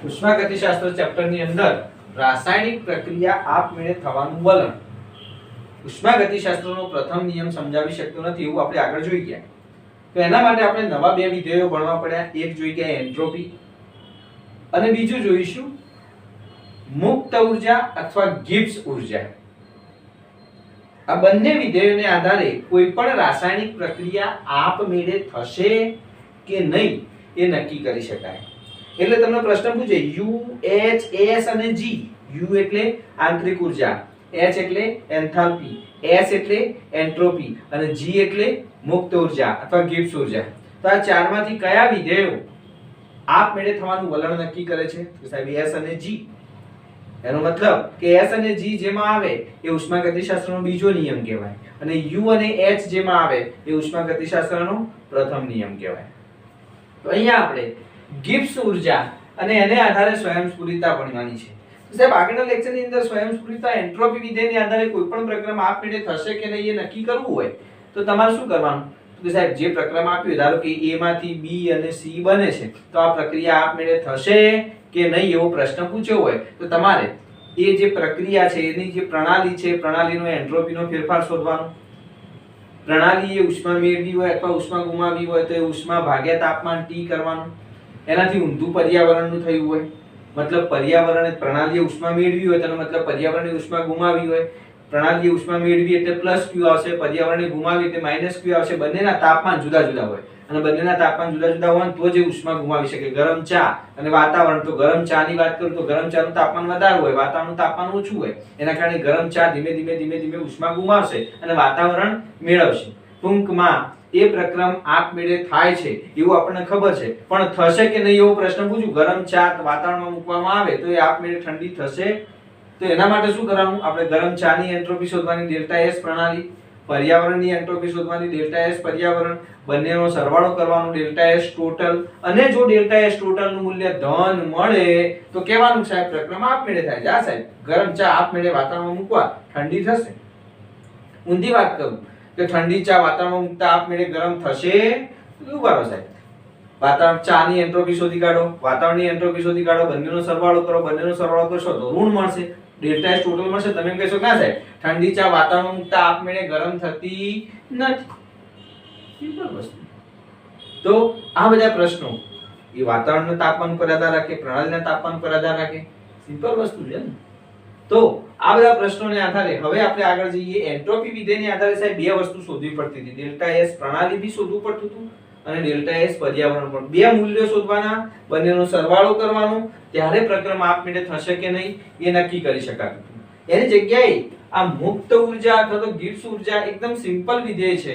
ઉષ્માગતિશાસ્ત્ર chapter ની અંદર રાસાયણિક પ્રક્રિયા આપમેળે થવાનું વલણ. ઉષ્માગતિશાસ્ત્રનો પ્રથમ નિયમ સમજાવી શકતો નથી એવું આપણે આગળ જોઈ ગયા. તો એના માટે આપણે નવા બે વિધેયો ભણવા પડ્યા. એક જોઈ ગયા એન્ટ્રોપી અને બીજું જોઈશું મુક્ત ઉર્જા અથવા ગિબ્સ ઉર્જા. આ બંને વિધેયોને આધારે કોઈ પણ રાસાયણિક પ્રક્રિયા આપમેળે થશે કે નહીં એ નક્કી કરી શકાય. એટલે તમને પ્રશ્ન પૂછે U H S અને G. U એટલે આંતરિક ઉર્જા, H એટલે એન્થાલ્પી, S એટલે એન્ટ્રોપી અને G એટલે મુક્ત ઉર્જા અથવા ગિબ્સ ઉર્જા. તો આ ચારમાંથી કયા વિધેયો આપમેળે થવાનું વલણ નક્કી કરે છે? તો સાહેબ S અને G. એનો મતલબ કે S અને G જેમાં આવે એ ઉષ્માગતિશાસ્ત્રનો બીજો નિયમ કહેવાય અને U અને H જેમાં આવે એ ઉષ્માગતિશાસ્ત્રનો પ્રથમ નિયમ કહેવાય. તો અહીંયા આપણે ગિબ્સ ઉર્જા અને એને આધારે સ્વયંસ્ફુરિતતા ભણવાની છે. સાહેબ આગળના લેક્ચરની અંદર સ્વયંસ્ફુરિતતા એન્ટ્રોપી વિધેયની આધારે કોઈ પણ પ્રક્રિયામાં આપમેળે થશે કે નહીં એ નક્કી કરવું હોય તો તમારે શું કરવાનું? તો સાહેબ જે પ્રક્રિયામાં આપ્યું ધારો કે A માંથી B અને C બને છે તો આ પ્રક્રિયા આપમેળે થશે કે નહીં એવો પ્રશ્ન પૂછ્યો હોય તો તમારે એ જે પ્રક્રિયા છે એની જે પ્રણાલી છે પ્રણાલીનો એન્ટ્રોપીનો ફેરફાર શોધવાનો. પ્રણાલીએ ઉષ્મા મેળવી હોય અથવા ઉષ્મા ગુમાવી હોય તો એ ઉષ્મા ભાગ્યા તાપમાન T કરવાનું. એનાથી ઊંધું પર્યાવરણનું થયું હોય મતલબ પર્યાવરણે પ્રણાલીએ ઉષ્મા મેળવી હોય તેનો મતલબ પર્યાવરણે ઉષ્મા ગુમાવી હોય. પ્રણાલીએ ઉષ્મા મેળવી એટલે પ્લસ Q આવશે, પર્યાવરણે ગુમાવી એટલે માઈનસ Q આવશે. બંનેના તાપમાન જુદા જુદા હોય અને બંનેના તાપમાન જુદા જુદા હોય તો જે ઉષ્મા ગુમાવી શકે. ગરમ ચા અને વાતાવરણ, તો ગરમ ચા ની વાત કરું તો ગરમ ચાનું તાપમાન વધારે હોય, વાતાવરણનું તાપમાન ઓછું હોય. એના કારણે ગરમ ચા ધીમે ધીમે ઉષ્મા ગુમાવશે અને વાતાવરણ મેળવશે. ટૂંકમાં એ પ્રક્રમ આપમેળે થાય છે એવું આપણને ખબર છે, પણ થશે કે નહીં એવો પ્રશ્ન પૂછું. ગરમ ચા વાતાવરણમાં મૂકવામાં આવે તો એ આપમેળે ઠંડી થશે. તો એના માટે શું કરવાનું? આપણે ગરમ ચાની એન્ટ્રોપી શોધવાની ડેલ્ટા S પ્રણાલી, પર્યાવરણની એન્ટ્રોપી શોધવાની ડેલ્ટા S પર્યાવરણ, બંનેનો સરવાળો કરવાનો ડેલ્ટા S ટોટલ. અને જો ડેલ્ટા S ટોટલ નું મૂલ્ય ધન મળે તો કહેવાનું સાહેબ પ્રક્રમ આપમેળે થાય. જા સાહેબ ગરમ ચા આપમેળે વાતાવરણમાં મૂકવા ઠંડી થશે. ઊંધી વાત કરું કે ઠંડી ચા વાતાવરણમાં મૂકતા આપમેળે ગરમ થશે. શું કરો સાહેબ? વાતાવરણ ચાની એન્ટ્રોપી શોધી કાઢો, વાતાવરણની એન્ટ્રોપી શોધી કાઢો, બંનેનો સરવાળો કરો, બંનેનો સરવાળો કરશો તો ઋણ મળશે, ડેલ્ટા S ટોટલ મળશે. તમે એમ કહેશો ના સાહેબ ઠંડી ચા વાતાવરણમાં મૂકતા આપમેળે ગરમ થતી નથી. સિમ્પલ વસ્તુ. તો આ બધા પ્રશ્નો એ વાતાવરણના તાપમાન પર આધાર રાખે, પ્રણાલીના તાપમાન પર આધાર રાખે. સિમ્પલ વસ્તુ છે ને. તો આ બધા પ્રશ્નોને આધારે હવે આપણે આગળ જઈએ. એન્ટ્રોપી વિધેયને આધારે સાહેબ બે વસ્તુ શોધવી પડતી હતી. ડેલ્ટા S પ્રણાલી બી શોધવું પડતું હતું અને ડેલ્ટા S પર્યાવરણ પણ. બે મૂલ્યો શોધવાના, બંનેનો સરવાળો કરવાનો, ત્યારે પ્રક્રમ આપમેળે થશે કે નહીં એ નક્કી કરી શકાતું હતું. એની જગ્યાએ આ મુક્ત ઉર્જા અથવા તો ગિબ્સ ઉર્જા એકદમ સિમ્પલ વિધેય છે.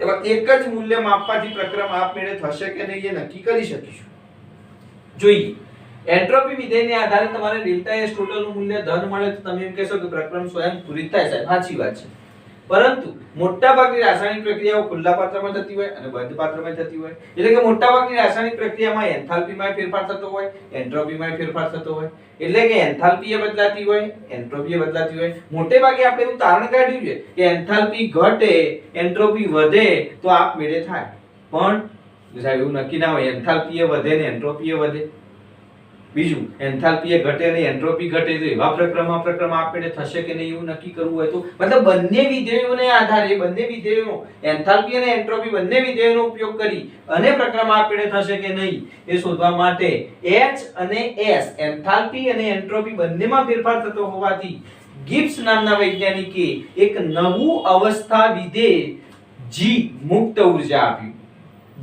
એમાં એક જ મૂલ્ય માપવાથી પ્રક્રમ આપમેળે થશે કે નહીં એ નક્કી કરી શકીશું. જોઈએ એન્ટ્રોપી વિધેયને આધારે તમારે ડેલ્ટા S ટોટલ નું મૂલ્ય ધન મળે તો તમે એમ કહેશો કે પ્રક્રમ સ્વયંસ્ફુરિત થાય. સાહેબ સાચી વાત છે, પરંતુ મોટાભાગની રાસાયણિક પ્રક્રિયાઓ ખુલ્લા પાત્રમાં થતી હોય અને બંધ પાત્રમાં થતી હોય. એટલે કે મોટાભાગની રાસાયણિક પ્રક્રિયામાં એન્થાલ્પીમાં ફેરફાર થતો હોય, એન્ટ્રોપીમાં ફેરફાર થતો હોય. એટલે કે એન્થાલ્પી એ બદલાતી હોય, એન્ટ્રોપી એ બદલાતી હોય. મોટે ભાગે આપણે એવું તારણ કાઢ્યું છે કે એન્થાલ્પી ઘટે, એન્ટ્રોપી વધે તો આપમેળે થાય. પણ સાહેબ એવું નક્કી ના હોય એન્થાલ્પી એ વધે ને એન્ટ્રોપી એ વધે. બીજું એન્થાલ્પી એ ઘટે અને એન્ટ્રોપી ઘટે તો એવા પ્રક્રમ આપમેળે થશે કે નહીં એવું નક્કી કરવું હોય તો મતલબ બંને વિધેયોને આધારે બંને વિધેયો એન્થાલ્પી અને એન્ટ્રોપી બંને વિધેયોનો ઉપયોગ કરી અને પ્રક્રમ આપમેળે થશે કે નહીં એ શોધવા માટે H અને S એન્થાલ્પી અને એન્ટ્રોપી બંનેમાં ફેરફાર થતો હોવાથી ગિબ્સ નામના વૈજ્ઞાનિકે એક નવું અવસ્થા વિધેય G મુક્ત ઉર્જા આપ્યું.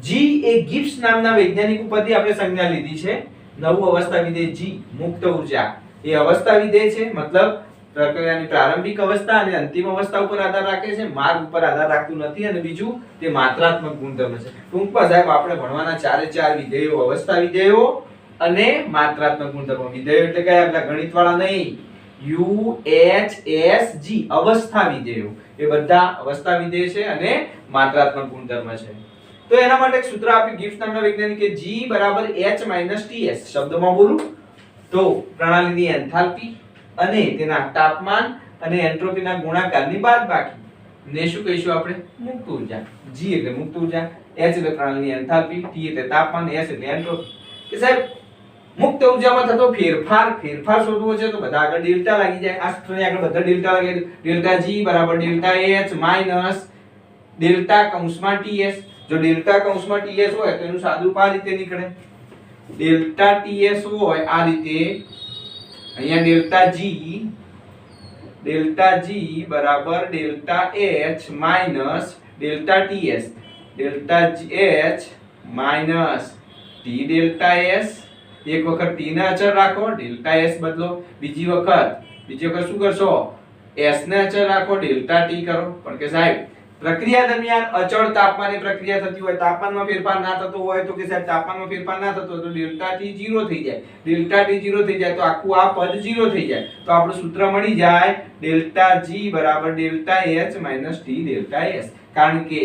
G એ ગિબ્સ નામના વૈજ્ઞાનિક ઉપરથી આપણે સંજ્ઞા લીધી છે. નવું અવસ્થા વિધેય G મુક્ત ઉર્જા એ અવસ્થા વિધેય છે, મતલબ પ્રક્રિયાની પ્રારંભિક અવસ્થા અને અંતિમ અવસ્થા ઉપર આધાર રાખે છે, માર્ગ ઉપર આધાર રાખતું નથી. અને બીજું તે માત્રાત્મક ગુણધર્મ છે. ટૂંકમાં સાહેબ આપણે ભણવાના ચારે ચાર વિધેયો અવસ્થા વિધેયો અને માત્રાત્મક ગુણધર્મો. વિધેયો એટલે કયા? આપલા ગણિત વાળા નહીં, U H S G અવસ્થા વિધેયો. એ બધા અવસ્થા વિધેય છે અને માત્રાત્મક ગુણધર્મ છે. તો એના માટે એક સૂત્ર આપ્યું ગિબ્સ નામના વૈજ્ઞાનિકે G બરાબર H - TS. શબ્દમાં બોલું તો પ્રણાલીની એન્થાલ્પી અને તેના તાપમાન અને એન્ટ્રોપીના ગુણાકારની બાદબાકી ને શું કહીશું આપણે? મુક્ત ઉર્જા. G એટલે મુક્ત ઉર્જા, H એટલે પ્રણાલીની એન્થાલ્પી, T એટલે તાપમાન, S એટલે એન્ટ્રોપી. કે સાહેબ મુક્ત ઉર્જામાં થતો ફેરફાર શોધવો છે તો બધા આગળ ડેલ્ટા લાગી જાય. આ સૂત્રની આગળ બધા ડેલ્ટા લાગે. ડેલ્ટા G બરાબર ડેલ્ટા H માઈનસ ડેલ્ટા કૌંસમાં TS. જો ડેલ્ટા કૌંસમાં TS હોય તો એનું સાદુરૂપ આ રીતે નીકળે. ડેલ્ટા TS હોય આ રીતે. અહીંયા ડેલ્ટા G બરાબર delta H minus delta TS. Delta H minus T delta S. એક વખત T ને અચળ રાખો, ડેલ્ટા S બદલો. બીજી વખત શું કરશો? S ને અચળ રાખો, ડેલ્ટા T કરો. પણ કે સાહેબ પ્રક્રિયા દરમિયાન અચળ તાપમાને પ્રક્રિયા થતી હોય, તાપમાનમાં ફેરફાર ના થતો હોય તો કે સાહેબ તાપમાનમાં ફેરફાર ના થતો હોય તો ડેલ્ટા T 0 થઈ જાય. ડેલ્ટા T 0 થઈ જાય તો આખું આ પદ 0 થઈ જાય. તો આપણું સૂત્ર મળી જાય ડેલ્ટા G બરાબર delta H minus T delta S. કારણ કે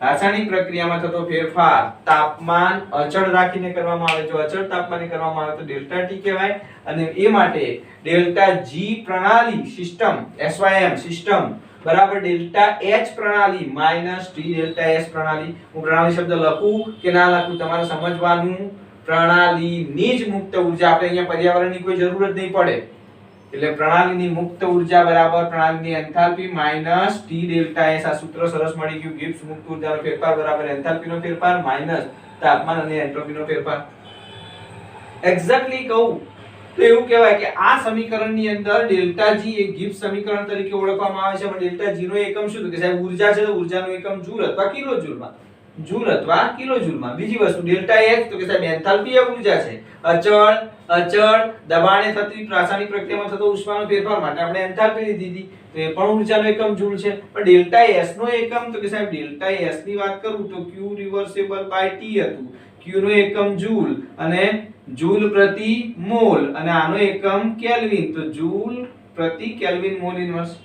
રાસાયણિક પ્રક્રિયામાં થતો ફેરફાર તાપમાન અચળ રાખીને કરવામાં આવે. જો અચળ તાપમાને કરવામાં આવે તો ડેલ્ટા T કહેવાય. અને એ માટે ડેલ્ટા G પ્રણાલી સિસ્ટમ SYM સિસ્ટમ બરાબર ડેલ્ટા H પ્રણાલી માઈનસ T ડેલ્ટા S પ્રણાલી. હું પ્રણાલી શબ્દ લખું કે ના લખું તમારે સમજવાનું. પ્રણાલીની જ મુક્ત ઉર્જા, આપણે અહીંયા પર્યાવરણની કોઈ જરૂર જ નહીં પડે. એટલે પ્રણાલીની મુક્ત ઉર્જા બરાબર પ્રણાલીની enthalpy minus T delta S. આ સૂત્ર સરસ મળી ગયું. ગિબ્સ મુક્ત ઉર્જાનો ફેરફાર બરાબર એન્થાલ્પીનો ફેરફાર માઈનસ તાપમાન અને એન્ટ્રોપીનો ફેરફાર. એક્ઝેક્ટલી કહું તો એવું કહેવાય કે આ સમીકરણની અંદર ડેલ્ટા G એ ગિબ્સ સમીકરણ તરીકે ઓળખવામાં આવે છે. પણ ડેલ્ટા G નો એકમ શું તો કે સાહેબ ઉર્જા છે તો ઉર્જાનો એકમ જૂલ અથવા કિલોજૂલમાં. બીજી વસ્તુ ડેલ્ટા H તો કે સાહેબ એન્થાલ્પી એ ઉર્જા છે. અચળ દબાણે થતી રાસાયણિક પ્રક્રિયામાં થતો ઉષ્માનો ફેરફાર માટે આપણે એન્થાલ્પી લીધી હતી તો એ પણ ઉર્જાનો એકમ જૂલ છે. પણ ડેલ્ટા S નો એકમ તો કે સાહેબ ડેલ્ટા S ની વાત કરું તો Q રિવર્સિબલ બાય T હતું. Q નો એકમ જૂલ અને જૂલ પ્રતિ મોલ અને આનો એકમ કેલ્વિન તો જૂલ પ્રતિ કેલ્વિન મોલ ઇન્વર્સ.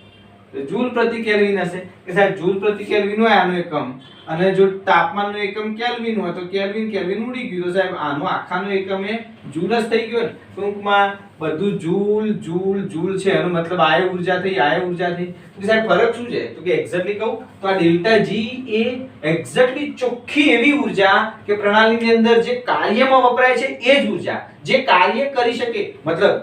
તો જૂલ પ્રતિ કેલ્વિન હશે કે સાહેબ જૂલ પ્રતિ કેલ્વિન હોય આનો એકમ અને જો તાપમાનનો એકમ કેલ્વિન હોય તો કેલ્વિન ઉડી ગયું તો સાહેબ આનો આખાનો એકમ એ જૂલ જ થઈ ગયો ને. ટૂંકમાં બધું જૂલ છે એનો મતલબ આ ઉર્જા થઈ. તો સાહેબ ફરક શું છે તો કે એક્ઝેક્ટલી કહું તો આ ડેલ્ટા G એ એક્ઝેક્ટલી ચોખ્ખી એવી ઉર્જા કે પ્રણાલીની અંદર જે કાર્યમાં વપરાય છે એ જ ઉર્જા જે કાર્ય કરી શકે. મતલબ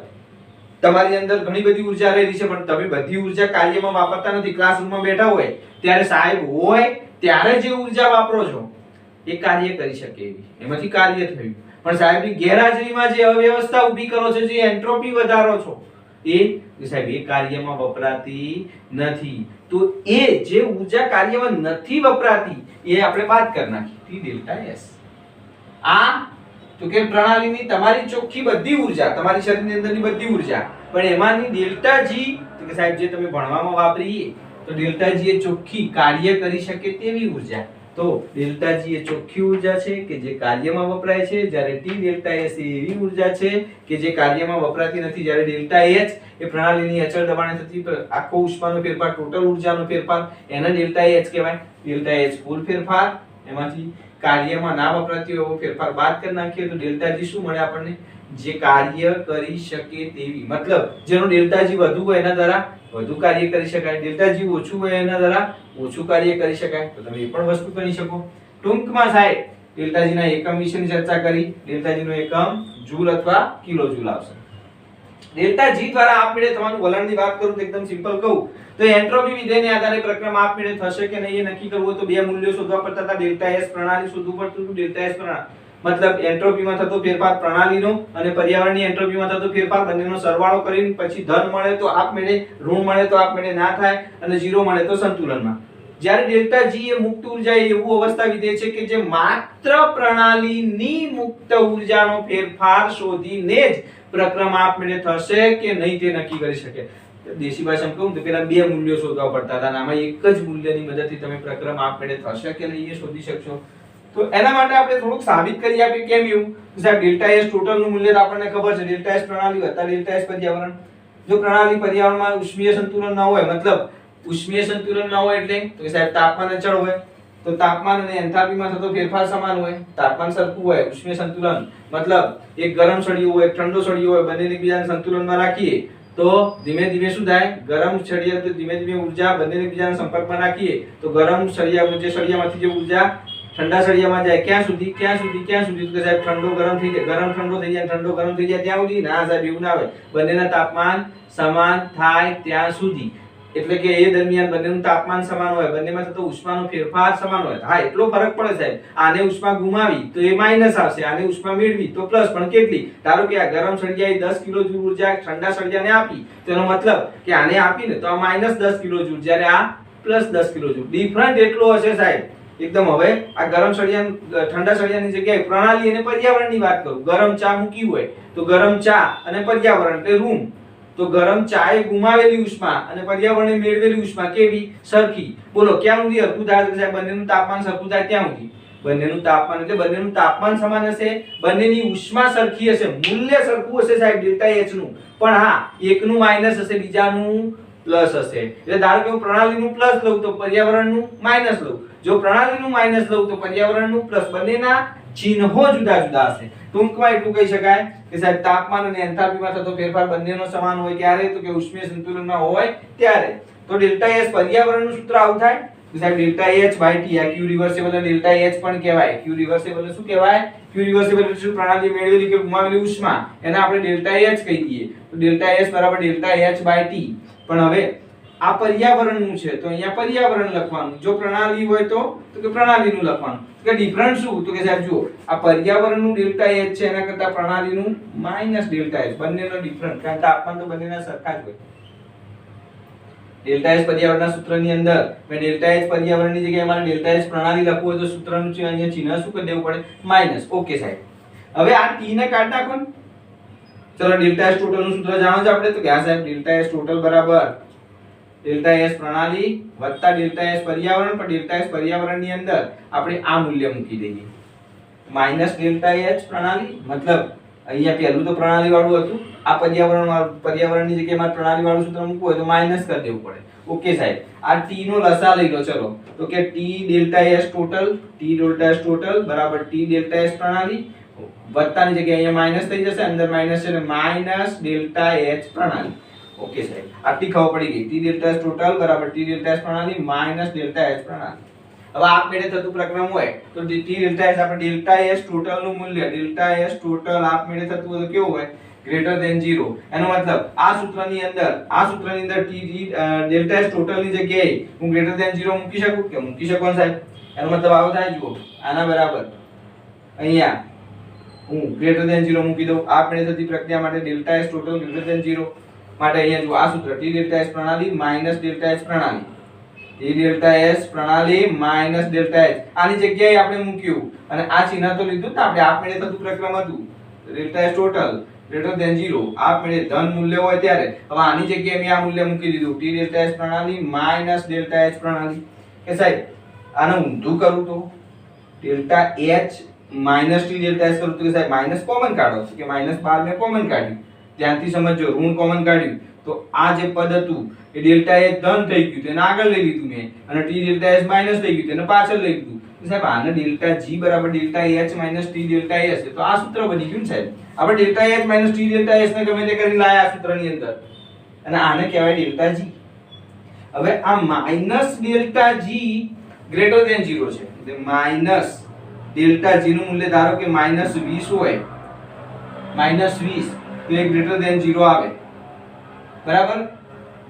તમારી અંદર ઘણી બધી ઉર્જા રહેલી છે પણ તમે બધી ઉર્જા કાર્યમાં વાપરતા નથી. ક્લાસરૂમમાં બેઠા હોય ત્યારે સાહેબ હોય ત્યારે જે ઉર્જા વાપરો છો એ કાર્ય કરી શકે એવી, એમાંથી કાર્ય થયું. પણ સાહેબની ગેરહાજરીમાં જે અવ્યવસ્થા ઊભી કરો છો, જે એન્ટ્રોપી વધારો છો એ સાહેબ એ કાર્યમાં વપરાતી નથી. તો એ જે ઉર્જા કાર્યમાં નથી વપરાતી એ આપણે બાદ કરી નાખી T ડેલ્ટા S. આ તો કે પ્રણાલીની તમારી ચોખ્ખી બધી ઉર્જા, તમારી શરીરની અંદરની બધી ઉર્જા, પણ એમાંની ડેલ્ટા G તો કે સાહેબ જે તમે ભણવામાં વાપરીએ તો ડેલ્ટા G એ ચોખ્ખી કાર્ય કરી શકે તેવી ઉર્જા. તો ડેલ્ટા G એ ચોખ્ખી ઉર્જા છે કે જે કાર્યમાં વપરાય છે, જ્યારે T ડેલ્ટા S એ એવી ઉર્જા છે કે જે કાર્યમાં વપરાતી નથી. જ્યારે ડેલ્ટા H એ પ્રણાલીની અચળ દબાણે થતી આખો ઉષ્માનો ફેરફાર, ટોટલ ઉર્જાનો ફેરફાર, એને ડેલ્ટા H કહેવાય. ડેલ્ટા H કુલ ફેરફાર, એમાંથી કાર્યમાં ના વપરાતી એવો ફેરફાર બાદ કરી નાખીએ તો ડેલ્ટા G શું મળે આપણને? જે કાર્ય કરી શકે તેવી. મતલબ જેનો ડેલ્ટા G વધુ હોય એના દ્વારા વધુ કાર્ય કરી શકાય, ડેલ્ટા G ઓછું હોય એના દ્વારા ઓછું કાર્ય કરી શકાય. તો તમે એ પણ વસ્તુ કરી શકો. ટૂંકમાં સાહેબ ડેલ્ટા G ના એકમ વિશેની ચર્ચા કરી. ડેલ્ટા G નો એકમ જૂલ અથવા કિલોજૂલ આવશે. ડેલ્ટા G દ્વારા આપમેળે તમારું વલણની વાત કરું તો એકદમ સિમ્પલ કહું તો એન્ટ્રોપી વિધેયને આધારે પ્રક્રિયામાં આપમેળે થશે કે નહીં એ નક્કી કરવું તો બે મૂલ્યો શોધવા પડતા હતા. ડેલ્ટા S પ્રણાલી શોધવું પડતું હતું. ડેલ્ટા S પ્રણાલી મતલબ એન્ટ્રોપીમાં થતો ફેરફાર પ્રણાલીનો અને પર્યાવરણની એન્ટ્રોપીમાં થતો ફેરફાર બંનેનો સરવાળો કરીને પછી ધન મળે તો આપમેળે, ઋણ મળે તો આપમેળે ના થાય અને 0 મળે તો સંતુલનમાં. જ્યારે ડેલ્ટા G એ મુક્ત ઉર્જા એવું અવસ્થા વિધેય છે કે જે માત્ર પ્રણાલીની મુક્ત ઉર્જાનો ફેરફાર શોધીને જ પ્રક્રિયામાં આપમેળે થશે કે નહીં તે નક્કી કરી શકે. દેશી ભાષામાં કહું તો પેલા બે મૂલ્યો શોધવા પડતા હતા. આમાં એક જ મૂલ્યની મદદથી તમે પ્રક્રિયામાં આપમેળે થશે કે નહીં એ શોધી શકશો. તો એના માટે આપણે થોડુંક સાબિત કરી આપીએ. કેમ એવું? સાહેબ ડેલ્ટા S ટોટલ નું મૂલ્ય આપણને ખબર છે. ડેલ્ટા S પ્રણાલી વત્તા ડેલ્ટા S પર્યાવરણ. જો પ્રણાલી પર્યાવરણમાં ઉષ્મીય સંતુલન ન હોય, મતલબ ઉષ્મીય સંતુલન ન હોય એટલે તો સાહેબ તાપમાન અચળ હોય તો તાપમાન અને એન્થાલ્પીમાં થતો ફેરફાર સમાન હોય. તાપમાન સરખું હોય, ઉષ્મીય સંતુલન મતલબ એક ગરમ સળિયો હોય, એક ઠંડો સળિયો હોય, બંનેને એકબીજાને સંતુલનમાં રાખીએ તો ધીમે ધીમે શું થાય? ગરમ સળિયા તો ધીમે ધીમે ઉર્જા બંનેને એકબીજાના સંપર્કમાં રાખીએ તો ગરમ સળિયા જે સળિયામાંથી જે ઉર્જા ઠંડા સળિયામાં જાય ક્યાં સુધી તો કે સાહેબ ઠંડો ગરમ થઈ જાય, ગરમ ઠંડો થઈ જાય, ઠંડો ગરમ થઈ જાય ત્યાં સુધી? ના સાહેબ, એવું ના આવે. બંનેના તાપમાન સમાન થાય ત્યાં સુધી. એટલે કે એ દરમિયાન બંનેનું તાપમાન સમાન હોય, બંનેમાં થતો ઉષ્માનો ફેરફાર સમાન હોય. હા, એટલો ફરક પડે સાહેબ. આને ઉષ્મા ગુમાવી તો એ માઈનસ આવશે, આને ઉષ્મા મેળવી તો પ્લસ. પણ કેટલી? ધારો કે આ ગરમ સળિયાએ 10 કિલો જૂલ ઊર્જા ઠંડા સળિયાને આપી, તેનો મતલબ કે આને આપીને તો આ -10 કિલો જૂલ, જ્યારે આ +10 કિલો જૂલ. ડિફરન્ટ એટલો હશે સાહેબ એકદમ. હવે આ ગરમ સળિયા ઠંડા સળિયાની જગ્યાએ પ્રણાલી અને પર્યાવરણની વાત કરું. ગરમ ચા મૂકી હોય તો ગરમ ચા અને પર્યાવરણ એટલે રૂમ, તો ગરમ ચાએ ગુમાવેલી ઉષ્મા અને પર્યાવરણે મેળવેલી ઉષ્મા કેવી? સરખી. બોલો ક્યાં સુધી હરખું થાય સાહેબ? બંનેનું તાપમાન સરખું થાય ત્યાં સુધી. બંનેનું તાપમાન એટલે બંનેનું તાપમાન સમાન હશે, બંનેની ઉષ્મા સરખી હશે, મૂલ્ય સરખું હશે સાહેબ ડેલ્ટા એચ નું. પણ હા, એકનું માઈનસ હશે, બીજાનું પ્લસ હશે. એટલે ધારો કે હું પ્રણાલીનું પ્લસ લઉં તો પર્યાવરણનું માઈનસ લઉં, જો પ્રણાલીનું માઈનસ લઉં તો પર્યાવરણનું પ્લસ. બંનેના ચિહ્નો જુદા જુદા હશે. ટૂંકમાં એટલું કહી શકાય કે સાહેબ તાપમાન અને એન્થાલ્પીમાં થતો ફેરફાર બંનેનો સમાન હોય ક્યારે? તો કે ઉષ્મીય સંતુલનમાં હોય ત્યારે. તો ડેલ્ટા એચ પર્યાવરણનું સૂત્ર આવું થાય કે સાહેબ ડેલ્ટા એચ બાય ટી. આ ક્યુ રિવર્સિબલ ડેલ્ટા એચ પણ કહેવાય. ક્યુ રિવર્સિબલ શું કહેવાય? ક્યુ રિવર્સિબલ એટલે શું? પ્રણાલી મેળવેલી કે ગુમાવેલી ઉષ્મા, એને આપણે ડેલ્ટા એચ કહી દઈએ. તો ડેલ્ટા એચ બરાબર ડેલ્ટા એચ બાય ટી. પણ હવે આ પર્યાવરણનું છે તો અહીંયા પર્યાવરણ લખવાનું, જો પ્રણાલી હોય તો કે પ્રણાલીનું લખવાનું. કે ડિફરન્ટ શું? તો કે સાહેબ જુઓ, આ પર્યાવરણનું ડેલ્ટા એચ છે એના કરતા પ્રણાલીનું માઈનસ ડેલ્ટા એચ. બંનેનો ડિફરન્ટ, કારણ કે તાપમાન તો બંનેના સરખા જ હોય. ડેલ્ટા એચ પર્યાવરણના સૂત્રની અંદર મેં ડેલ્ટા એચ પર્યાવરણની જગ્યાએ મારે ડેલ્ટા એચ પ્રણાલી લખવું હોય તો સૂત્રનું છે અહીંયા ચિહ્ન શું કરી દેવું પડે? માઈનસ. ઓકે સાહેબ, હવે આ ટી ને કાઢ નાખો ને. ચલો ડેલ્ટા એચ ટોટલ નું સૂત્ર જાણો છો આપણે? તો કે આ સાહેબ ડેલ્ટા એચ ટોટલ બરાબર ડેલ્ટા એચ પ્રણાલી વત્તા ડેલ્ટા એચ પર્યાવરણ. પણ ડેલ્ટા એચ પર્યાવરણની અંદર આપણે આ મૂલ્ય મૂકી દઈએ માઈનસ ડેલ્ટા એચ પ્રણાલી. મતલબ અહીંયા પહેલું તો પ્રણાલી વાળું હતું, આ પર્યાવરણની જગ્યાએ મારે પ્રણાલી વાળું સૂત્ર મૂકવું હોય તો માઈનસ કરી દેવું પડે. ઓકે સાહેબ, આ ટી નો લસા લઈ લો. ચલો તો કે ટી ડેલ્ટા એચ ટોટલ બરાબર ટી ડેલ્ટા એચ પ્રણાલી વત્તાની જગ્યાએ અહીંયા માઈનસ થઈ જશે, અંદર માઈનસ છે ને માઈનસ ડેલ્ટા એચ પ્રણાલી. ઓકે સાહેબ, આટલી ખબર પડી ગઈ. ટી ડેલ્ટા એચ ટોટલ બરાબર ટી ડેલ્ટા એચ પ્રણાલી માઈનસ ડેલ્ટા એચ પ્રણાલી. હવે આપમેળે થતું પ્રક્રમ હોય તો ટી ડેલ્ટા એચ આપણે ડેલ્ટા એચ ટોટલ નું મૂલ્ય ડેલ્ટા એચ ટોટલ આપમેળે થતું હોય તો કેવું હોય? Greater than 0. એનો મતલબ આ સૂત્રની અંદર ટી ડેલ્ટા એચ ટોટલ ની જગ્યાએ હું ગ્રેટર ધેન 0 મૂકી શકું કે મૂકી શકો સાહેબ? એનો મતલબ આવો થાય. જુઓ, આના બરાબર અહીંયા હું ગ્રેટર ધેન 0 મૂકી દઉં. આપમેળે થતી પ્રક્રિયા માટે delta H total greater than 0 માટે અહીંયા જો આ સૂત્ર ટી ડેલ્ટા એચ પ્રણાલી માઈનસ ડેલ્ટા એચ પ્રણાલી, ટી ડેલ્ટા એચ પ્રણાલી માઈનસ ડેલ્ટા એચ આની જગ્યાએ આપણે મૂક્યું અને આ ચિહ્ન તો લીધું ને આપણે. આપમેળે થતું પ્રક્રમ હતું delta H total greater than 0, આપમેળે ધન મૂલ્ય હોય ત્યારે. હવે આની જગ્યાએ મેં આ મૂલ્ય મૂકી દીધું ટી ડેલ્ટા એચ પ્રણાલી માઈનસ ડેલ્ટા એચ પ્રણાલી. કે સાહેબ આને ઊંધું કરું તો delta H minus T delta H કરું તો કે સાહેબ માઈનસ કોમન કાઢો કે -12 મેં કોમન કાઢ્યું. ધ્યાનથી સમજજો, ઋણ કોમન કાઢ્યું તો આ જે પદ હતું એ ડેલ્ટા એચ ધન થઈ ગયું, તેને આગળ લઈ લીધું મેં, અને ટી ડેલ્ટા એચ માઈનસ થઈ ગયું, તેને પાછળ લઈ લીધું. સાહેબ આને ડેલ્ટા જી બરાબર delta H minus T delta H, તો આ સૂત્ર બની ગયું ને સાહેબ. આપણે delta H minus T delta H ને ગમે તે કરીને લાયા આ સૂત્રની અંદર, અને આને કહેવાય ડેલ્ટા જી. હવે આ minus delta G greater than 0 છે, એટલે માઈનસ ડેલ્ટા જી નું મૂલ્ય ધારો કે -20 હોય, -20 તો એ ગ્રેટર ધેન 0 આવે, બરાબર.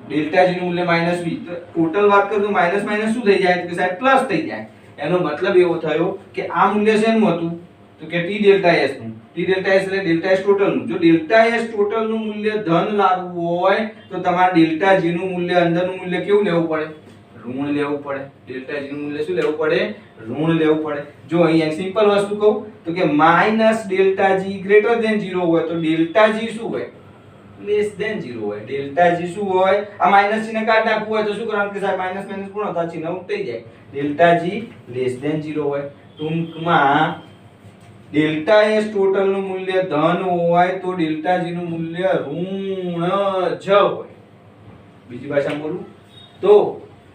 ડેલ્ટા જી નું મૂલ્ય -20, તો ટોટલ વાત કરું તો માઈનસ માઈનસ શું થઈ જાય? તો સાહેબ પ્લસ થઈ જાય. એનો મતલબ એવો થયો કે આ મૂલ્ય શેનું હતું? તો કે ટી ડેલ્ટા એચ નું. ટી ડેલ્ટા એચ એટલે ડેલ્ટા એચ ટોટલ નું. જો ડેલ્ટા એચ ટોટલ નું મૂલ્ય ધન લાવવું હોય તો તમારે ડેલ્ટા જી નું મૂલ્ય અંદરનું મૂલ્ય કેવું લેવું પડે? ઋણ લેવું પડે. ડેલ્ટા જી નું મૂલ્ય શું લેવું પડે? ઋણ લેવું પડે. જો અહીંયા સિમ્પલ વસ્તુ કહું તો કે minus delta G greater than 0 હોય તો ડેલ્ટા જી શું હોય? લેસ ધેન 0 હોય. ડેલ્ટા જી શું હોય? આ માઈનસ ચિહ્ન કાઢી નાખવું હોય તો શું કરવાનું? કે સાહેબ માઈનસ માઈનસ ગુણો તો ચિહ્ન ઉલટાઈ જાય. ડેલ્ટા જી લેસ ધેન 0 હોય. ટૂંકમાં ડેલ્ટા એચ ટોટલ નું મૂલ્ય ધન હોય તો ડેલ્ટા જી નું મૂલ્ય ઋણ જ હોય. બીજી ભાષામાં બોલું તો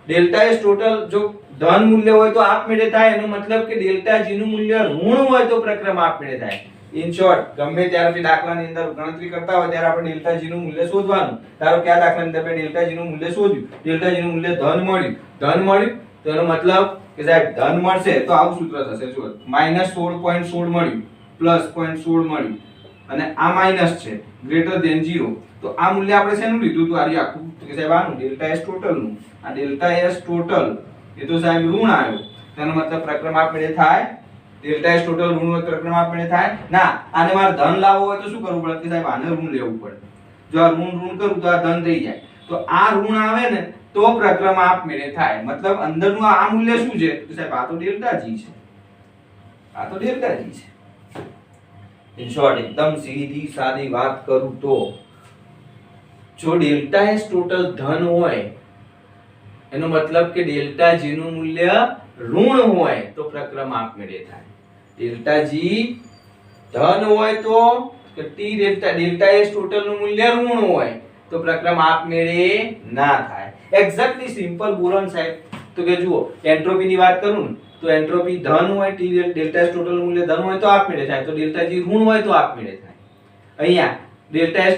ડેલ્ટા એચ ટોટલ જો ધન મૂલ્ય હોય તો આપમેળે થાય, એનો મતલબ કે ડેલ્ટા જી નું મૂલ્ય ઋણ હોય તો પ્રક્રમ આપમેળે થાય. ઇન શોર્ટ, ગમે ત્યારે દાખલાની અંદર ગણતરી કરતા હોય ત્યારે આપણે ડેલ્ટા જી નું મૂલ્ય શોધવાનું. ધારો કે આ દાખલાની અંદર આપણે ડેલ્ટા જી નું મૂલ્ય શોધ્યું, ડેલ્ટા જી નું મૂલ્ય ધન મળ્યું તો એનો મતલબ કે સાહેબ ધન મળશે તો આવું સૂત્ર થશે, જુઓ -16.16 મળ્યું, +0.16 મળ્યું અને આ માઈનસ છે ગ્રેટર ધેન 0, તો આ મૂલ્ય આપણે શેનું લીધું હતું? આ આખું તો કે સાહેબ આનું ડેલ્ટા એસ ટોટલ નું, આ ડેલ્ટા એસ ટોટલ એ તો સાહેબ ઋણ આવ્યો, તેનો મતલબ પ્રક્રમ આપમેળે થાય ડેલ્ટા એસ ટોટલ ઋણ હોય પ્રક્રમ આપમેળે થાય ના. આને મારે ધન લાવવો હોય તો શું કરવું પડે? કે સાહેબ આને ઋણ લેવું પડે, જો આ ઋણ કરું તો આ ધન થઈ જાય, તો આ ઋણ આવે ને તો પ્રક્રમ આપમેળે થાય. મતલબ અંદરનું આ મૂલ્ય શું છે? તો સાહેબ આ તો ડેલ્ટા જી છે, આ તો ડેલ્ટા જી છે. ઇન શોર્ટ એકદમ સીધી સાદી વાત કરું તો જો ડેલ્ટા એસ ટોટલ ધન હોય એનો મતલબ કે ડેલ્ટા જી નું મૂલ્ય ઋણ હોય તો પ્રક્રમ આપમેળે થાય. ડેલ્ટા જી ધન હોય તો કે ટી ડેલ્ટા એસ ટોટલ નું મૂલ્ય ઋણ હોય તો પ્રક્રમ આપમેળે ના થાય. એક્ઝેક્ટલી સિમ્પલ બોલો ને સાહેબ, તો કે જુઓ એન્ટ્રોપી ની વાત કરું ને તો એન્ટ્રોપી ધન હોય, ટી ડેલ્ટા એસ ટોટલ નું મૂલ્ય ધન હોય તો આપમેળે થાય, તો ડેલ્ટા જી ઋણ હોય તો આપમેળે થાય. અહીંયા ડેલ્ટા એસ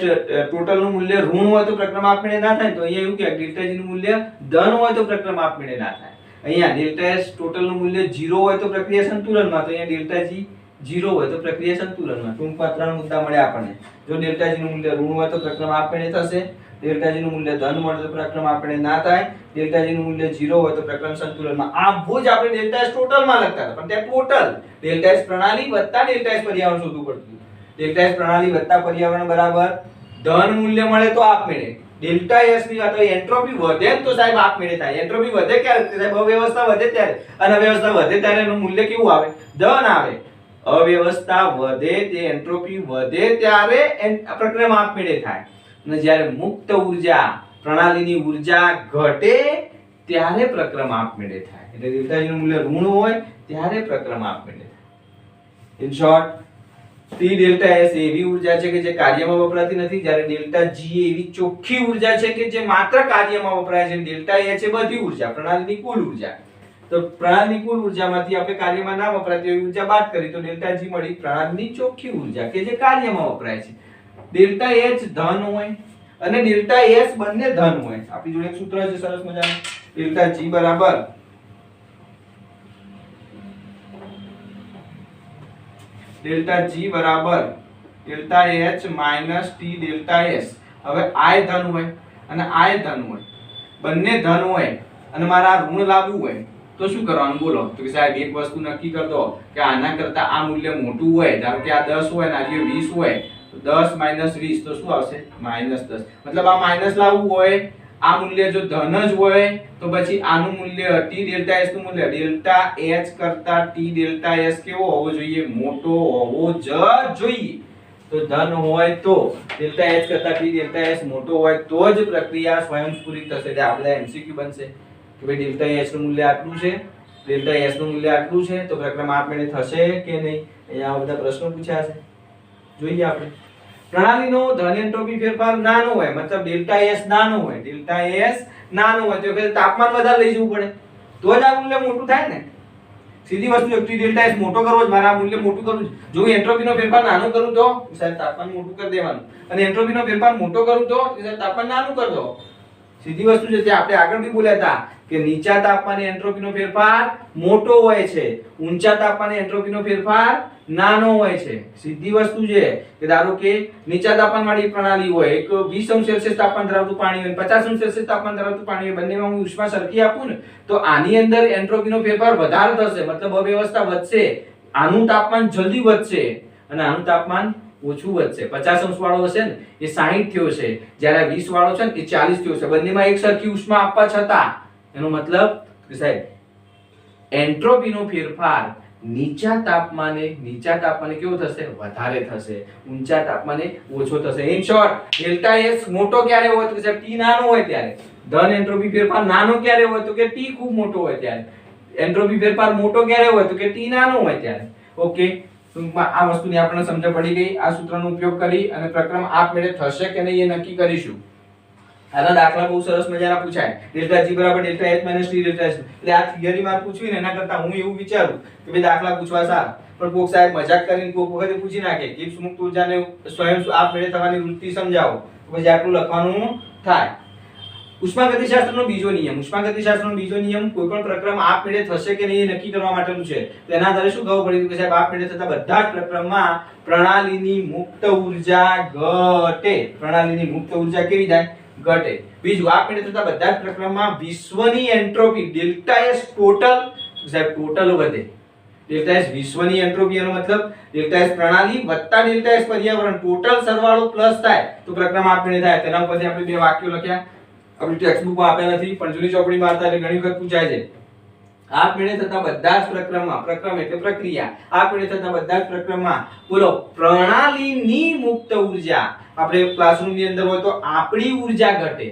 ટોટલ નું મૂલ્ય ઋણ હોય તો પ્રક્રમ આપમેળે ના થાય, તો અહીંયા એવું કે ડેલ્ટા જી નું મૂલ્ય ધન હોય તો પ્રક્રમ આપમેળે ના થાય. અહીંયા ડેલ્ટા એસ ટોટલ નું મૂલ્ય 0 હોય તો પ્રક્રિયા સંતુલનમાં, તો અહીંયા ડેલ્ટા જી 0 હોય તો પ્રક્રિયા સંતુલનમાં. ટૂંકમાં ત્રણ મુદ્દા મળ્યા આપણને. જો ડેલ્ટા જી નું મૂલ્ય ઋણ હોય તો પ્રક્રમ આપમેળે થશે, ડેલ્ટા જી નું મૂલ્ય ધન મળે તો પ્રક્રમ આપમેળે ના થાય, ડેલ્ટા જી નું મૂલ્ય 0 હોય તો પ્રક્રમ સંતુલનમાં. આ ભૂજ આપણે ડેલ્ટા એસ ટોટલ માં લખતા હતા, પણ ત્યાં ટોટલ ડેલ્ટા એસ પ્રણાલી વત્તા ડેલ્ટા એસ પર્યાવરણ શોધવું પડતું. ડેલ્ટા એસ પ્રણાલી વત્તા પર્યાવરણ બરાબર ધન મૂલ્ય મળે તો આપમેળે. ડેલ્ટા એસ ની અથવા એન્ટ્રોપી વધે તો સાહેબ આપમેળે થાય. એન્ટ્રોપી વધે ક્યારે? સાહેબ અવ્યવસ્થા વધે ત્યારે, અને અવ્યવસ્થા વધે ત્યારે એનું મૂલ્ય કેવું આવે? ધન આવે. અવ્યવસ્થા વધે તે એન્ટ્રોપી વધે ત્યારે પ્રક્રિયા આપમેળે થાય, અને જ્યારે મુક્ત ઊર્જા પ્રણાલીની ઊર્જા ઘટે ત્યારે પ્રક્રમ આપમેળે થાય. એટલે ડેલ્ટા જી નું મૂલ્ય ઋણ હોય ત્યારે પ્રક્રમ આપમેળે થાય. In short T delta S એવી ઊર્જા છે કે જે કાર્યમાં વપરાતી નથી, જ્યારે ડેલ્ટા જી એવી ચોખ્ખી ઊર્જા છે કે જે માત્ર કાર્યમાં વપરાય છે. ડેલ્ટા એ છે બધી ઊર્જા, પ્રણાલીની કુલ ઊર્જા. તો પ્રણાલીની કુલ ઊર્જામાંથી આપણે કાર્યમાં ના વપરાતી એવી ઊર્જા બાદ કરી તો ડેલ્ટા જી મળી પ્રણાલીની ચોખ્ખી ઊર્જા કે જે કાર્યમાં વપરાય છે. ડેલ્ટા એચ ધન હોય અને ડેલ્ટા એસ બંને ધન હોય. આપણી જોડે એક સૂત્ર છે સરસ મજાનું, ડેલ્ટા જી બરાબર ડેલ્ટા જી બરાબર delta H minus T delta S. હવે આય ધન હોય અને આય ધન હોય, બંને ધન હોય અને મારે આ ઋણ લાવવું હોય તો શું કરવાનું બોલો? તો કે સાહેબ એક વસ્તુ નક્કી કર દો કે આના કરતા આ મૂલ્ય મોટું હોય, ધારો કે આ 10 હોય અને આ 20 હોય, તો 10 - 20 તો શું આવશે? -10. મતલબ આ માઈનસ લાવવું હોય, આ મૂલ્ય જો ધન જ હોય તો પછી આનું મૂલ્ય ટી ડેલ્ટા એસ નું મૂલ્ય ડેલ્ટા એચ કરતા ટી ડેલ્ટા એસ કેવો હોવો જોઈએ? મોટો હોવો જ જોઈએ. તો ધન હોય તો ડેલ્ટા એચ કરતા ટી ડેલ્ટા એસ મોટો હોય તો જ પ્રક્રિયા સ્વયંસ્ફુરિત થશે. એટલે આપણે એમસીક્યુ બનશે કે ભાઈ ડેલ્ટા એચ નું મૂલ્ય આટલું છે, ડેલ્ટા એસ નું મૂલ્ય આટલું છે, તો પ્રક્રિયા આપમેળે થશે કે નહીં? અહીંયા આ બધા પ્રશ્નો પૂછ્યા છે, જોઈએ આપણે. પ્રણાલીનો ધન એન્ટ્રોપી ફેરફાર નાનો હોય, મતલબ ડેલ્ટા એસ નાનો હોય, ડેલ્ટા એસ નાનો હોય તો કે તાપમાન વધારે લઈ જવું પડે તો જ આ મૂલ્ય મોટું થાય ને. સીધી વસ્તુ છે, ટી ડેલ્ટા એસ મોટો કરવો જ, મારે આ મૂલ્ય મોટું કરવું છે. જો એન્ટ્રોપીનો ફેરફાર નાનો કરું તો સાહેબ તાપમાન મોટું કરી દેવાનું, અને એન્ટ્રોપીનો ફેરફાર મોટો કરું તો સાહેબ તાપમાન નાનું કરી દો. સીધી વસ્તુ છે. તે આપણે આગળ બી બોલ્યા હતા કે નીચા તાપમાને એન્ટ્રોપીનો ફેરફાર મોટો હોય છે, ઊંચા તાપમાને એન્ટ્રોપીનો ફેરફાર નાનો હોય છે. સીધી વસ્તુ છે કે ધારો કે નીચા તાપમાન વાળી પ્રણાલી હોય, એક 20°C તાપમાન ધરાવતું પાણી હોય, 50°C તાપમાન ધરાવતું પાણી હોય, બંનેમાં હું ઉષ્મા સરખી આપું ને તો આની અંદર એન્ટ્રોપીનો ફેરફાર વધારે થશે, મતલબ અવ્યવસ્થા વધશે. આનું તાપમાન જલ્દી વધશે અને આનું તાપમાન ઓછું વધશે. 50° વાળો હશે ને એ 60 થયો છે, જ્યારે 20 વાળો છે ને એ 40 થયો છે. બંનેમાં એક સરખી ઉષ્મા આપવા છતાં એનો મતલબ કે સાહેબ એન્ટ્રોપીનો ફેરફાર નીચા તાપમાને કેવો થશે? વધારે થશે. ઊંચા તાપમાને ઓછો થશે. ઇન શોર્ટ ડેલ્ટા એસ મોટો ક્યારે હોય? તો કે સાહેબ ટી નાનો હોય ત્યારે. ધન એન્ટ્રોપી ફેરફાર નાનો ક્યારે હોય? તો કે ટી ખૂબ મોટો હોય ત્યારે. એન્ટ્રોપી ફેરફાર મોટો ક્યારે હોય? તો કે ટી નાનો હોય ત્યારે. ઓકે, ટૂંકમાં આ વસ્તુની આપણને સમજ પડી ગઈ. આ સૂત્રનો ઉપયોગ કરી અને પ્રક્રમ આપમેળે થશે કે નહીં એ નક્કી કરીશું. આના દાખલા બહુ સરસ મજાના પૂછાય. ડેલ્ટા જી બરાબર delta H minus T delta S. એટલે આ થિયરી માં પૂછ્યું ને એના કરતા હું એવું વિચારું કે ભાઈ દાખલા પૂછવા સારા, પણ કોક સાહેબ મજાક કરીને કોક વખતે પૂછી નાખે ગિબ્સ મુક્ત ઊર્જાને સ્વયં આપમેળે થવાની વૃત્તિ સમજાવો, તો પછી આટલું લખવાનું થાય. ઉષ્માગતિશાસ્ત્રનો બીજો નિયમ, ઉષ્માગતિશાસ્ત્રનો બીજો નિયમ કોઈ પણ પ્રક્રમ આપમેળે થશે કે નહીં એ નક્કી કરવા માટેનું છે. તો એના આધારે શું ખબર પડી કે સાહેબ આપમેળે થતા બધા જ પ્રક્રમમાં પ્રણાલીની મુક્ત ઊર્જા ઘટે. પ્રણાલીની મુક્ત ઊર્જા કેવી થાય? ઘટે. બીજું, આપમેળે થતા બધા જ પ્રક્રમમાં વિશ્વની એન્ટ્રોપી ડેલ્ટા એસ ટોટલ, સાહેબ ટોટલ વધે. ડેલ્ટા એસ વિશ્વની એન્ટ્રોપી એનો મતલબ ડેલ્ટા એસ પ્રણાલી વત્તા ડેલ્ટા એસ પર્યાવરણ ટોટલ સરવાળો પ્લસ થાય તો પ્રક્રમ આપમેળે થાય. તેના ઉપરથી આપણે બે વાક્યો લખ્યા, આપણી ટેક્સ્ટ બુકમાં આપેલા નથી પણ જૂની ચોપડીમાં હતા એટલે ઘણી વખત પૂછાય છે. આપમેળે થતા બધા જ પ્રક્રમમાં, પ્રક્રમ એટલે પ્રક્રિયા, આપમેળે થતા બધા જ પ્રક્રમમાં બોલો પ્રણાલીની મુક્ત ઊર્જા, આપણે ક્લાસરૂમની અંદર હોય તો આપણી ઊર્જા ઘટે,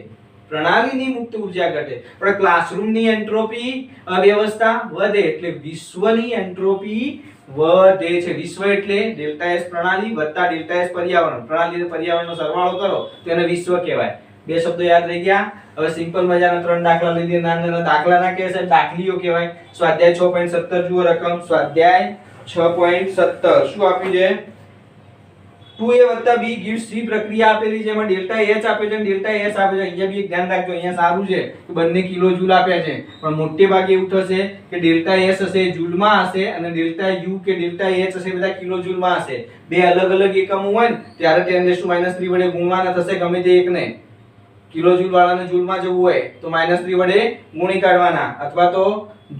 પ્રણાલીની મુક્ત ઊર્જા ઘટે, પણ ક્લાસરૂમની એન્ટ્રોપી અવ્યવસ્થા વધે એટલે વિશ્વની એન્ટ્રોપી વધે છે. વિશ્વ એટલે ડેલ્ટા એસ પ્રણાલી વત્તા ડેલ્ટા એસ પર્યાવરણ, પ્રણાલી અને પર્યાવરણનો સરવાળો કરો તો એને વિશ્વ કહેવાય. બે શબ્દો યાદ રહી ગયા. હવે સિમ્પલ મજાના ત્રણ દાખલા લઈ દઈએ. નાના નાના દાખલા ના કહેવાય સાહેબ, દાખલીઓ કહેવાય. સ્વાધ્યાય 6.17 જુઓ રકમ, સ્વાધ્યાય 6.17 શું આપ્યું છે? 2a + b gives c પ્રક્રિયા આપેલી છે, એમાં ડેલ્ટા h આપે છે અને ડેલ્ટા s આપે છે. અહીંયા બી એક ધ્યાન રાખજો, અહીંયા સારું છે કે બંને કિલો જૂલ આપ્યા છે, પણ મોટે ભાગે એવું થશે કે ડેલ્ટા s હશે જૂલમાં હશે અને ડેલ્ટા u કે ડેલ્ટા h હશે બધા કિલો જૂલમાં હશે. બે અલગ અલગ એકમો હોય ને ત્યારે 10⁻³ વડે ગુણવાના થશે ગમે તે એકને. કિલો જૂલ વાળાને જૂલમાં જવું હોય તો -3 વડે ગુણી કાઢવાના, અથવા તો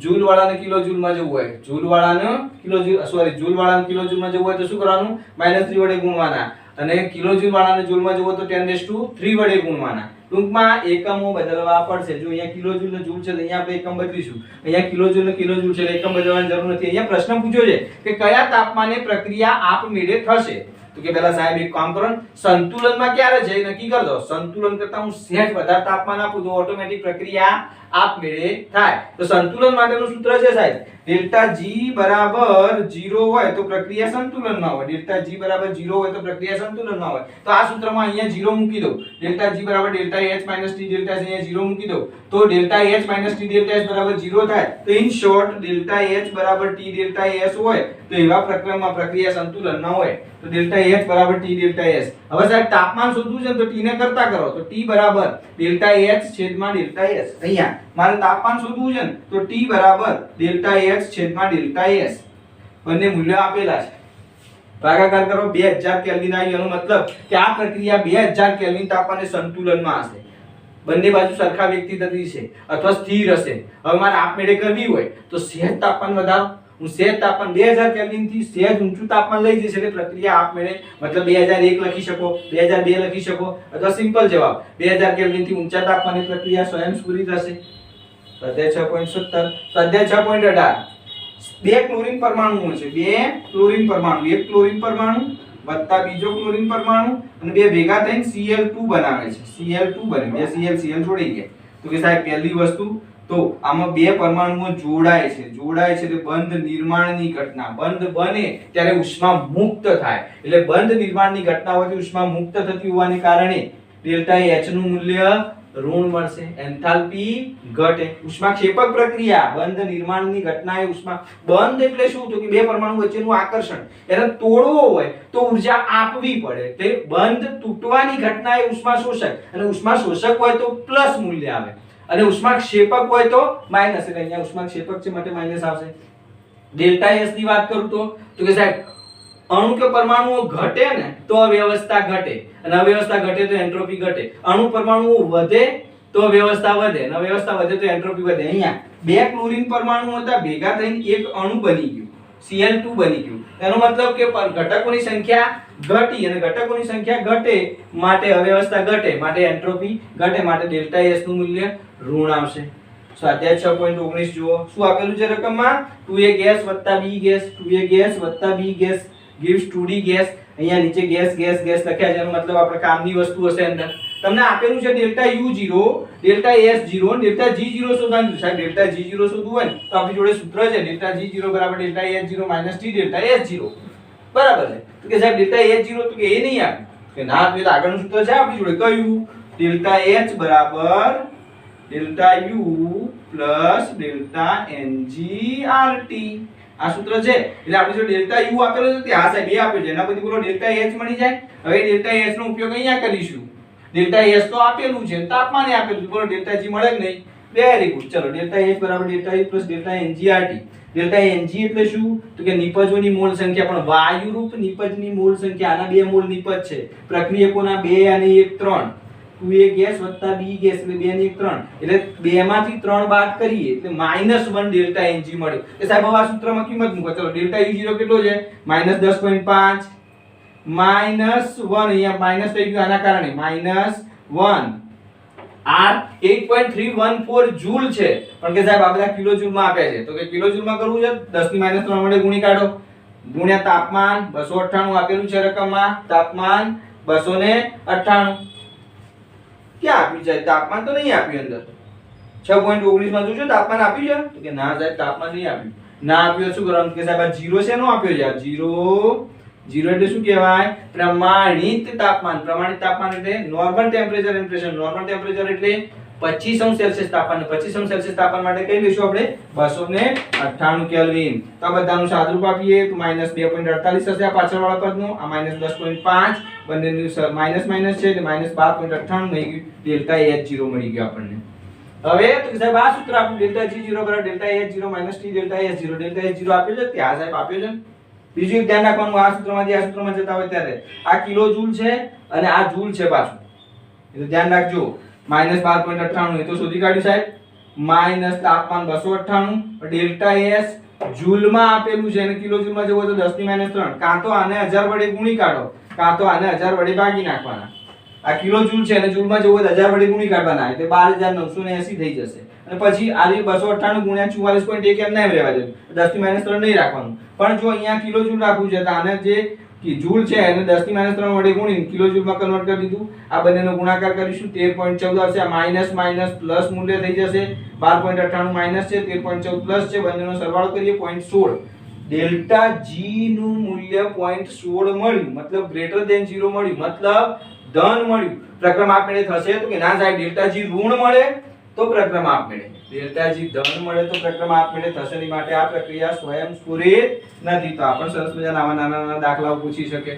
જૂલ વાળાને કિલો જૂલમાં જવું હોય, જૂલ વાળાને કિલો જૂલ જૂલ વાળાને કિલો જૂલમાં જવું હોય તો શું કરવાનું? -3 વડે ગુણવાના, અને કિલો જૂલ વાળાને જૂલમાં જવું હોય તો 10⁻³ વડે ગુણવાના. ટૂંકમાં એકમો બદલવા પડશે. જો અહીંયા કિલો જૂલ ને જૂલ છે તો અહીંયા આપણે એકમ બદલીશું, અહીંયા કિલો જૂલ ને કિલો જૂલ છે એકમ બદલવાની જરૂર નથી. અહીંયા પ્રશ્ન પૂછ્યો છે કે કયા તાપમાને પ્રક્રિયા આપમેળે થશે? તો કે પહેલા સાહેબ એક કામ કરો, સંતુલનમાં ક્યારે છે નક્કી કરી દો. સંતુલન કરતા હું સહેજ વધારે તાપમાન આપું તો ઓટોમેટિક પ્રક્રિયા આપમેળે થાય. તો સંતુલન માટેનું સૂત્ર છે સાહેબ, ડેલ્ટા G બરાબર 0 હોય તો પ્રક્રિયા સંતુલનમાં હોય. ડેલ્ટા G બરાબર 0 હોય તો પ્રક્રિયા સંતુલનમાં હોય. તો આ સૂત્રમાં અહીંયા 0 મૂકી દો. ડેલ્ટા G બરાબર delta H - T delta S, અહીંયા 0 મૂકી દો તો delta H - T delta S બરાબર 0 થાય. તો ઇન શોર્ટ ડેલ્ટા H બરાબર T ડેલ્ટા S હોય તો એવા પ્રક્રમમાં પ્રક્રિયા સંતુલનમાં હોય. તો ડેલ્ટા H બરાબર T ડેલ્ટા S. હવે સાહેબ તાપમાન શોધવું છે તો T ને કરતા કરો તો T બરાબર ડેલ્ટા H છેદમાં ડેલ્ટા S. અહીંયા મારે તાપમાન શોધવું છે ને તો T બરાબર ડેલ્ટા H છેદમાં ડેલ્ટા S. બંને મૂલ્યો આપેલા છે. ભાગાકાર કરો 2000 કેલ્વિન આવી, એનો મતલબ કે આ પ્રક્રિયા 2000 કેલ્વિન તાપમાને સંતુલનમાં હશે. બંને બાજુ સરખા વ્યક્તિ થતી છે અથવા સ્થિર હશે. હવે મારે આપમેળે કરવી હોય તો સહેજ તાપમાન વધારો, હું સહેજ તાપમાન 2000 કેલ્વિન થી સહેજ ઊંચું તાપમાન લઈ જઈશ એટલે પ્રક્રિયા આપમેળે મતલબ 2001 લખી શકો, 2002 લખી શકો, અથવા સિમ્પલ જવાબ 2000 કેલ્વિન થી ઊંચા તાપમાને પ્રક્રિયા સ્વયં પૂરી થશે. સ્વાધ્યાય 6.17. સ્વાધ્યાય 6.18 બે ક્લોરીન પરમાણુઓ છે, બે ક્લોરીન પરમાણુ, એક ક્લોરીન પરમાણુ વત્તા બીજો ક્લોરીન પરમાણુ અને બે ભેગા થઈને Cl2 બનાવે છે. Cl2 બને, બે Cl જોડી ગયા. તો કે સાહેબ પહેલી વસ્તુ તો આમાં બે પરમાણુઓ જોડાય છે એટલે બંધ નિર્માણની ઘટના, બંધ બને ત્યારે ઉષ્મા મુક્ત થાય. એટલે બંધ નિર્માણની ઘટના હોવાથી ઉષ્મા મુક્ત થતી હોવાને કારણે ડેલ્ટા H નું મૂલ્ય ઋણ મળશે, એન્થાલ્પી ઘટે. ઉષ્માક્ષેપક પ્રક્રિયા બંધ નિર્માણની ઘટનાએ ઉષ્મા, બંધ એટલે શું? તો કે બે પરમાણુ વચ્ચેનું આકર્ષણ, એને તોડવો હોય તો ઊર્જા આપવી પડે. એટલે બંધ તૂટવાની ઘટનાએ ઉષ્મા શોષક, અને ઉષ્મા શોષક હોય તો પ્લસ મૂલ્ય આવે અને ઉષ્માક્ષેપક હોય તો માઈનસ. એટલે અહીંયા ઉષ્માક્ષેપક છે માટે માઈનસ આવશે. ડેલ્ટા S ની વાત કરું તો કે સાહેબ અણુ કે પરમાણુઓ ઘટે ને તો અવ્યવસ્થા ઘટે, અને અવ્યવસ્થા ઘટે તો એન્ટ્રોપી ઘટે. અણુ પરમાણુઓ વધે તો અવ્યવસ્થા વધે, અને અવ્યવસ્થા વધે તો એન્ટ્રોપી વધે. અહીંયા બે ક્લોરીન પરમાણુ હતા, ભેગા થઈને એક અણુ બની ગયું, Cl2 બની ગયું. એનો મતલબ કે ઘટકોની સંખ્યા ઘટી, અને ઘટકોની સંખ્યા ઘટે માટે અવ્યવસ્થા ઘટે, માટે એન્ટ્રોપી ઘટે, માટે ડેલ્ટા S નું મૂલ્ય ઋણ આવશે. સ્વાધ્યાય 6.19 જુઓ શું આપેલું છે રકમમાં? 2a ગેસ વત્તા b ગેસ, 2a ગેસ વત્તા b gas gives 2d gas. અહીંયા નીચે ગેસ ગેસ ગેસ લખ્યા છે, એનો મતલબ આપણે કામની વસ્તુ હશે અંદર. તમને આપેલું છે ડેલ્ટા U0, ડેલ્ટા S0 અને ડેલ્ટા G0 શોધવાનું. સાહેબ ડેલ્ટા G0 શોધવું હોય ને તો આપણી જોડે સૂત્ર છે ડેલ્ટા G0 બરાબર delta S0 - T delta S0 બરાબર છે. તો કે સાહેબ ડેલ્ટા S0 તો કે એ નહીં આપ્યું કે ના, તો આગળનું સૂત્ર છે આપણી જોડે કયું? ડેલ્ટા H બરાબર delta U plus delta NgRT. આ સૂત્ર છે. એટલે આપણે જો ડેલ્ટા U આપેલો છે તે આ સાહેબ એ આપ્યો છે, એના પછી બોલો ડેલ્ટા H મળી જાય. હવે ડેલ્ટા H નો ઉપયોગ અહીંયા કરીશું. ડેલ્ટા એસ તો આપેલું છે, તાપમાન આપેલું છે, બોલો ડેલ્ટા જી મળે કે નહીં? Very good. ચલો ડેલ્ટા એચ બરાબર delta H plus delta n g RT. Delta n g એટલે શું? તો કે નિપજોની મોલ સંખ્યા, પણ વાયુરૂપ નિપજની મોલ સંખ્યા. આના બે મોલ નિપજ છે, પ્રક્રિયકોના 2 અને 1 3. 2a ગેસ વત્તા b ગેસ એટલે 2 અને 1 3, એટલે 2 માંથી 3 બાદ કરીએ એટલે -1 ડેલ્ટા એનજી મળ્યો. એ સાહેબ હવે આ સૂત્રમાં કિંમત મૂકો. ચલો ડેલ્ટા U0 કેટલો છે? -10.5 -1, અહીંયા માઈનસ થઈ ગયું આના કારણે -1. R 8.314 જૂલ છે, પણ કે સાહેબ આ બધા કિલો જૂલમાં આપ્યા છે, તો કે કિલો જૂલમાં કરવું છે 10 ની -3 વડે ગુણી કાઢો, ગુણ્યા તાપમાન 298 આપેલું છે રકમમાં, તાપમાન 298. ક્યાં આપ્યું છે? તાપમાન તો નહીં આપ્યું અંદર. 6.19 માં જોજો તાપમાન આપ્યું છે? તો કે ના સાહેબ તાપમાન નહીં આપ્યું. ના આપ્યું શું કરવાનું? કે સાહેબ આ 0 છે નો આપ્યો છે, આ 0 એટલે શું કહેવાય? પ્રમાણિત તાપમાન. પ્રમાણિત તાપમાન એટલે normal temperature and pressure. Normal temperature એટલે 25° સેલ્સિયસ તાપમાન. 25° સેલ્સિયસ તાપમાન માટે કઈ લઈશું આપણે? 298 કેલ્વિન. તો આ બધાનું સાદુરૂપ આપીએ તો -2.48 હશે આ પાછળવાળા પદનું, આ -10.5, બંનેનું માઈનસ માઈનસ છે એટલે -12.98 મળી ગયું. ડેલ્ટા H0 મળી ગયો આપણને. હવે તો સાહેબ આ સૂત્ર આપણું ડેલ્ટા G0 બરાબર delta H0 - T delta S0. Delta H0 આપ્યો છે ત્યાં સાહેબ આપ્યો છે. બીજું એક ધ્યાન રાખવાનું, આ સૂત્રમાંથી આ સૂત્રમાં જતા હોય ત્યારે આ કિલો જૂલ છે અને આ જૂલ છે પાછું, એટલે ધ્યાન રાખજો. -12.98 એ તો શોધી કાઢ્યું સાહેબ, માઈનસ તાપમાન 298, ડેલ્ટા S જૂલમાં આપેલું છે અને કિલો જૂલમાં જવું હોય તો 10 ની -3. કાં તો આને 1000 વડે ગુણી કાઢો, કાં તો આને 1000 વડે ભાગી નાખવાના. આ કિલો જૂલ છે અને જૂલમાં જવું હોય તો 1000 વડે ગુણી કાઢવાના, એટલે 12980 થઈ જશે. અને પછી આ 298 ગુણ્યા 44.1 એમ ના રહેવા દેવું, 10 ની -3 નહીં રાખવાનું. પણ જો અહીંયા કિલો જૂલ રાખવું છે તો આને જે જૂલ છે એને 10 ની -3 વડે ગુણીને કિલો જૂલમાં કન્વર્ટ કરી દીધું. આ બંનેનો ગુણાકાર કરીશું 13.14 આવશે. આ માઈનસ માઈનસ પ્લસ મૂલ્ય થઈ જશે. 12.98 માઈનસ છે, 13.14 પ્લસ છે, બંનેનો સરવાળો કરીએ 0.16. ડેલ્ટા G નું મૂલ્ય 0.16 મળ્યું, મતલબ ગ્રેટર ધેન 0 મળ્યું, મતલબ ધન મળ્યું. પ્રક્રમ આપમેળે થશે તો કે ના સાહેબ ડેલ્ટા G ઋણ મળે તો પ્રક્રમ આપમેળે, ડેલ્ટા G ધન મળે તો પ્રક્રમ આપમેળે થશે. ની માટે આ પ્રક્રિયા સ્વયંસ્ફુરિત નથી. તો આપણ સરસ મજાના આવા નાના નાના દાખલાઓ પૂછી શકે.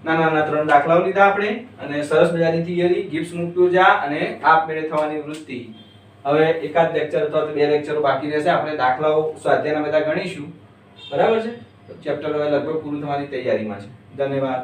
નાના નાના 3 દાખલાઓ લીધા આપણે અને સરસ મજાની થિયરી, ગિબ્સ મુક્ત ઉર્જા અને આપમેળે થવાની વૃત્તિ. હવે એકાદ લેક્ચર અથવા તો 2 લેક્ચરો બાકી રહેશે. આપણે દાખલાઓ સ્વાધ્યાયના બધા ગણીશું, બરાબર છે? ચેપ્ટર હવે લગભગ પૂરું થવાની તૈયારીમાં છે. ધન્યવાદ.